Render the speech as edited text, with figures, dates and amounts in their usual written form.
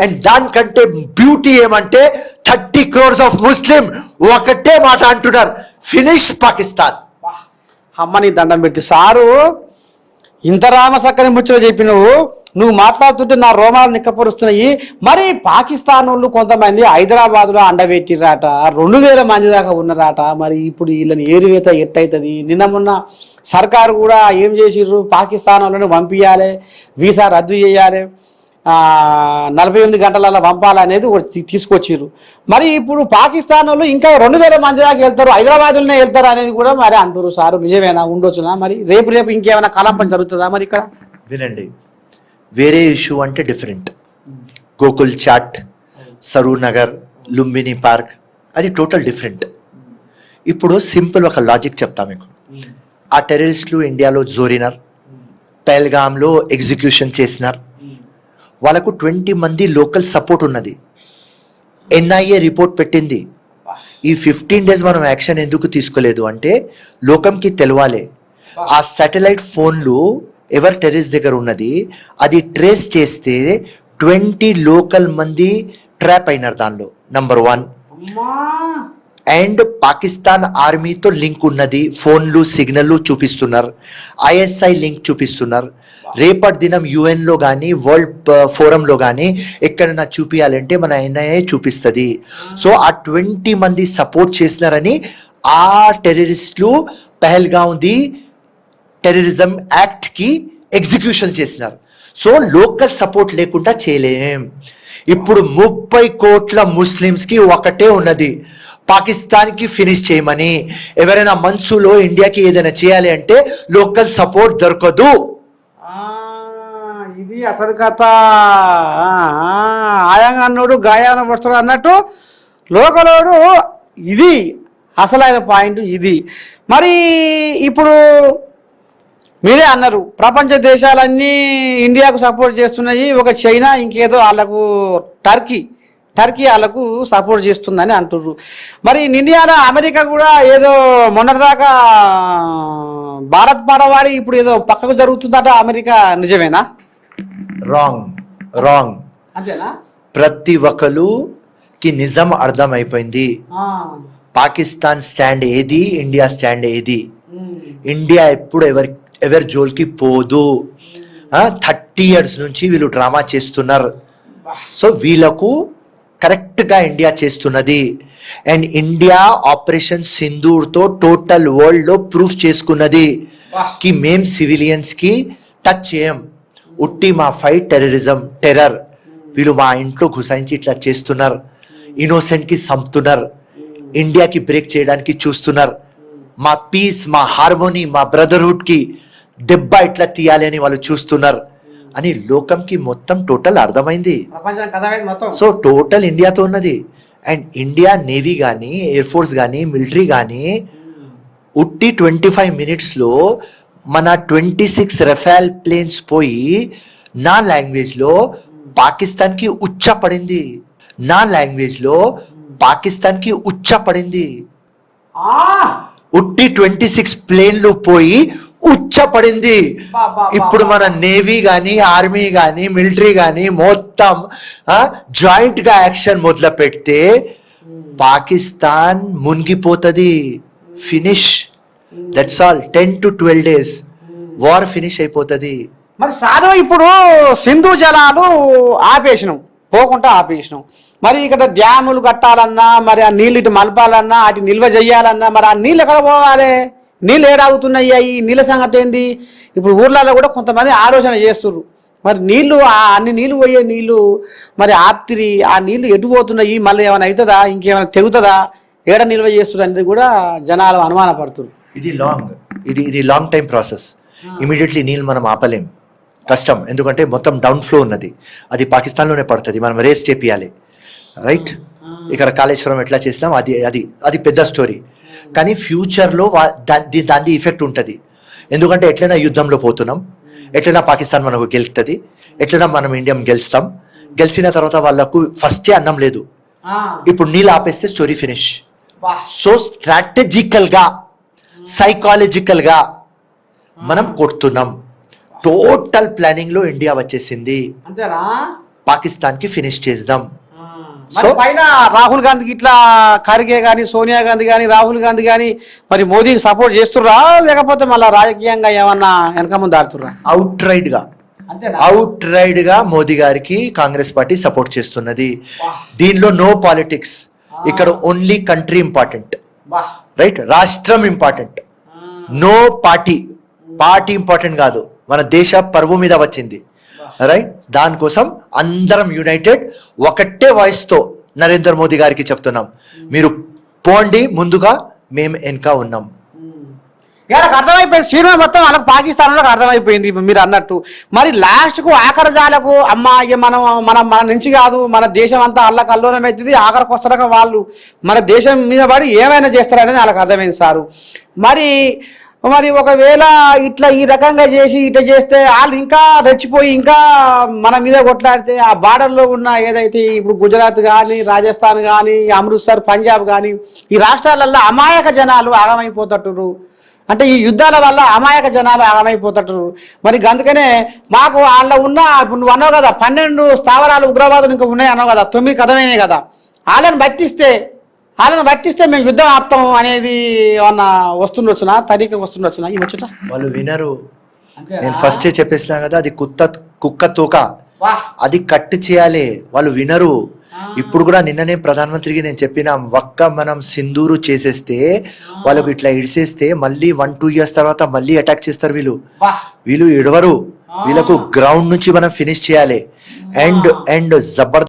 And దానికంటే beauty ఏమంటే 30 crores of Muslim ఒకటే మాట అంటున్నారు, ఫినిష్ పాకిస్తాన్. అమ్మని దండం పెట్టి సారు ఇంత రామసక్కని ముచ్చట చెప్పినవు, నువ్వు మాట్లాడుతుంటే నా రోమాలు నిక్కపరుస్తున్నాయి. మరి పాకిస్తాన్ వాళ్ళు కొంతమంది హైదరాబాద్లో అండబెట్టిరాట, 2000 మంది దాకా ఉన్నారట. మరి ఇప్పుడు వీళ్ళని ఏరువేత ఎట్టయితుంది? నిన్న మొన్న సర్కారు కూడా ఏం చేసిర్రు, పాకిస్తాన్ వాళ్ళని పంపించాలి, వీసా రద్దు చేయాలి, 48 గంటలలో పంపాలనేది తీసుకొచ్చిర్రు. మరి ఇప్పుడు పాకిస్తాన్ వాళ్ళు ఇంకా 2000 మంది దాకా వెళ్తారు, హైదరాబాద్లోనే వెళ్తారు అనేది కూడా మరి అంటారు. సారు నిజమేనా, ఉండొచ్చునా? మరి రేపు ఇంకేమైనా కలంపం జరుగుతుందా మరి ఇక్కడ? వినండి, వేరే ఇష్యూ అంటే different. Gokul chat, Saroor Nagar, Lumbini park, అది టోటల్ డిఫరెంట్. ఇప్పుడు సింపుల్ ఒక లాజిక్ చెప్తా మీకు. ఆ టెర్రరిస్టులు ఇండియాలో జోరినారు, పెహల్గామ్లో ఎగ్జిక్యూషన్ చేసినారు. వాళ్ళకు 20 మంది లోకల్ సపోర్ట్ ఉన్నది. ఎన్ఐఏ రిపోర్ట్ పెట్టింది. ఈ 15 days మనం యాక్షన్ ఎందుకు తీసుకోలేదు అంటే లోకంకి తెలవాలి ఆ శాటిలైట్ ఫోన్లు ఎవరు టెర్రరిస్ట్ దగ్గర ఉన్నది, అది ట్రేస్ చేస్తే 20 లోకల్ మంది ట్రాప్ అయినారు దానిలో. నంబర్ 1. అండ్ పాకిస్తాన్ ఆర్మీతో లింక్ ఉన్నది, ఫోన్లు సిగ్నల్ చూపిస్తున్నారు, ఐఎస్ఐ లింక్ చూపిస్తున్నారు. రేపటి దినం యుఎన్లో కానీ వరల్డ్ ఫోరంలో కానీ ఎక్కడైనా చూపించాలంటే మన ఎన్ఐఏ చూపిస్తుంది. సో ఆ 20 మంది సపోర్ట్ చేసినారని ఆ టెర్రరిస్టులు పెహల్గాంది టెర్రరిజం యాక్ట్కి ఎగ్జిక్యూషన్ చేసినారు. సో లోకల్ సపోర్ట్ లేకుండా చేయలేం. ఇప్పుడు 30 కోట్ల ముస్లిమ్స్కి ఒకటే ఉన్నది, పాకిస్తాన్కి ఫినిష్ చేయమని. ఎవరైనా మనసులో ఇండియాకి ఏదైనా చేయాలి అంటే లోకల్ సపోర్ట్ దొరకదు. ఇది అసలు కథ. ఆయంగా అన్నోడు గాయాన పడతాడు అన్నట్టు లోకలోడు, ఇది అసలైన పాయింట్ ఇది. మరి ఇప్పుడు మీరే అన్నారు ప్రపంచ దేశాలన్నీ ఇండియాకు సపోర్ట్ చేస్తున్నాయి, ఒక చైనా ఇంకేదో వాళ్ళకు టర్కీ వాళ్ళకు సపోర్ట్ చేస్తుందని అంటుర్రు. మరి ఇండియాలో అమెరికా కూడా ఏదో మొన్నటిదాకా భారత్ పడవాడి ఇప్పుడు ఏదో పక్కకు జరుగుతుందట అమెరికా, నిజమేనా? రాంగ్. అంతేనా? ప్రతి ఒక్కరికి నిజం అర్థం అయిపోయింది. పాకిస్తాన్ స్టాండ్ ఏది, ఇండియా స్టాండ్ ఏది. ఇండియా ఎప్పుడు ఎవరి జోలికి పోదు. 30 years నుంచి వీళ్ళు డ్రామా చేస్తున్నారు. సో వీళ్ళకు కరెక్ట్గా ఇండియా చేస్తున్నది. అండ్ ఇండియా ఆపరేషన్ సింధూర్తో టోటల్ వరల్డ్లో ప్రూఫ్ చేసుకున్నది కి మేం సివిలియన్స్కి టచ్ చేయం. ఉట్టి మా ఫైట్ టెర్రర్. వీళ్ళు మా ఇంట్లో గుసాయించి ఇట్లా చేస్తున్నారు, ఇన్నోసెంట్కి చంపుతున్నారు, ఇండియాకి బ్రేక్ చేయడానికి చూస్తున్నారు. మా పీస్, మా హార్మోనీ, మా బ్రదర్హుడ్కి దెబ్బ ఇట్లా తీయాలి అని వాళ్ళు చూస్తున్నారు అని లోకంకి మొత్తం టోటల్ అర్థమైంది. సో టోటల్ ఇండియాతో ఉన్నది. అండ్ ఇండియా నేవీ కానీ, ఎయిర్ ఫోర్స్ కానీ, మిలిటరీ కానీ ఉట్టి 25 minutesలో మన 26 రఫాల్ ప్లేన్స్ పోయి నా లాంగ్వేజ్లో పాకిస్తాన్కి ఉచ్చపడింది. ఉట్టి 26 ప్లేన్లు పోయి ఉచ్చపడింది. ఇప్పుడు మన నేవీ కానీ, ఆర్మీ కానీ, మిలిటరీ కానీ మొత్తం జాయింట్ గా యాక్షన్ మొదలు పెడితే పాకిస్తాన్ మునిగిపోతుంది. Finish, that's all. 10 to 12 days war finish అయిపోతుంది. మరి సారు ఇప్పుడు సింధు జలాలు పోకుండా ఆపేసినాం. మరి ఇక్కడ డ్యాములు కట్టాలన్నా, మరి ఆ నీళ్ళు ఇటు మలపాలన్నా, అటు నిల్వ చెయ్యాలన్నా, మరి ఆ నీళ్ళు ఎక్కడ పోవాలి? నీళ్ళు ఏడాగుతున్నాయి, ఈ నీళ్ళ సంగతి ఏంది? ఇప్పుడు ఊర్లలో కూడా కొంతమంది ఆలోచన చేస్తుర్రు, మరి నీళ్లు అన్ని నీళ్ళు పోయే నీళ్లు మరి ఆప్తిరి, ఆ నీళ్లు ఎటు పోతున్నాయి, మళ్ళీ ఏమైనా అవుతుందా, ఇంకేమైనా తెగుతుందా, ఏడ నిల్వ చేస్తున్నారు అనేది కూడా జనాలు అనుమాన పడుతున్నారు. ఇది లాంగ్ టైం ప్రాసెస్. ఇమీడియట్లీ నీళ్ళు మనం ఆపలేం, కష్టం. ఎందుకంటే మొత్తం డౌన్ ఫ్లో ఉన్నది, అది పాకిస్తాన్లోనే పడుతుంది, మనం రేస్ చేపియాలి. రైట్, ఇక్కడ కాళేశ్వరం ఎట్లా చేసినాం అది పెద్ద స్టోరీ. కానీ ఫ్యూచర్లో దాని ఎఫెక్ట్ ఉంటుంది. ఎందుకంటే ఎట్లైనా యుద్ధంలో పోతున్నాం, ఎట్లైనా పాకిస్తాన్ మనకు గెలుస్తుంది, ఎట్లైనా మనం ఇండియా గెలుస్తాం. గెలిచిన తర్వాత వాళ్ళకు ఫస్టే అన్నం లేదు, ఇప్పుడు నీళ్ళు ఆపేస్తే స్టోరీ ఫినిష్. సో స్ట్రాటజికల్గా, సైకాలజికల్గా మనం కొడుతున్నాం. టోటల్ ప్లానింగ్లో ఇండియా వచ్చేసింది. పాకిస్తాన్కి ఫినిష్ చేద్దాం. మరి పైన రాహుల్ గాంధీకి ఇట్లా ఖర్గే కానీ సోనియా గాంధీ కానీ రాహుల్ గాంధీ కానీ మరి మోదీకి సపోర్ట్ చేస్తుర్రా లేకపోతే మళ్ళీ రాజకీయంగా ఏమన్నా వెనక ముందు ఆడుతుర్రా? అవుట్ రైడ్ గా మోదీ గారికి కాంగ్రెస్ పార్టీ సపోర్ట్ చేస్తున్నది. దీనిలో నో పాలిటిక్స్. ఇక్కడ ఓన్లీ కంట్రీ ఇంపార్టెంట్, రైట్? రాష్ట్రం ఇంపార్టెంట్, నో పార్టీ ఇంపార్టెంట్ కాదు. మన దేశ పరువు మీద వచ్చింది, రైట్? దానికోసం అందరం యునైటెడ్ ఒకటే వాయిస్ తో నరేంద్ర మోదీ గారికి చెప్తున్నాం, మీరు పోండి ముందుగా, మేము వెనక ఉన్నాం. వాళ్ళకి అర్థమైపోయింది, సినిమా మొత్తం వాళ్ళకి పాకిస్తాన్ వాళ్ళకి అర్థమైపోయింది మీరు అన్నట్టు. మరి లాస్ట్కు ఆఖరి జాలకు అమ్మ మన నుంచి కాదు, మన దేశం అంతా అల్లకి అల్లోనం అవుతుంది, ఆఖరికి వస్తాక వాళ్ళు మన దేశం మీద పడి ఏమైనా చేస్తారనేది వాళ్ళకి అర్థమైంది సారు. మరి ఒకవేళ ఇట్లా ఈ రకంగా చేసి ఇట్లా చేస్తే వాళ్ళు ఇంకా రెచ్చిపోయి ఇంకా మన మీద కొట్లాడితే ఆ బార్డర్లో ఉన్న ఏదైతే ఇప్పుడు గుజరాత్ కానీ రాజస్థాన్ కానీ అమృత్సర్ పంజాబ్ కానీ ఈ రాష్ట్రాలలో అమాయక జనాలు ఆగమైపోతట్టురు. అంటే ఈ యుద్ధాల వల్ల అమాయక జనాలు ఆగమైపోతట్టురు. మరి అందుకనే మాకు వాళ్ళ ఉన్న ఇప్పుడు నువ్వు అన్నావు కదా 12 స్థావరాలు ఉగ్రవాదులు ఇంకా ఉన్నాయి అన్నావు కదా, 9 కథమైనాయి కదా, వాళ్ళని పట్టిస్తే మేము యుద్ధం ఆపుతాం అనేది ఏమన్నా వస్తుండొచ్చునా, తరీక వస్తుండొచ్చునా? ఈ వచ్చుట వాళ్ళు వినరు. నేను ఫస్టే చెప్పేసినా కదా, అది కుక్క తోక, అది కట్ చేయాలి. వాళ్ళు వినరు. ఇప్పుడు కూడా నిన్ననే ప్రధానమంత్రికి నేను చెప్పిన, మనం సింధూరు చేసేస్తే వాళ్ళకు ఇట్లా ఇడిసేస్తే మళ్ళీ 1-2 years తర్వాత మళ్ళీ అటాక్ చేస్తారు. వీళ్ళు ఇడవరు. వీళ్ళకు గ్రౌండ్ నుంచి మనం ఫినిష్ చేయాలి. అండ్ జబర్దస్త్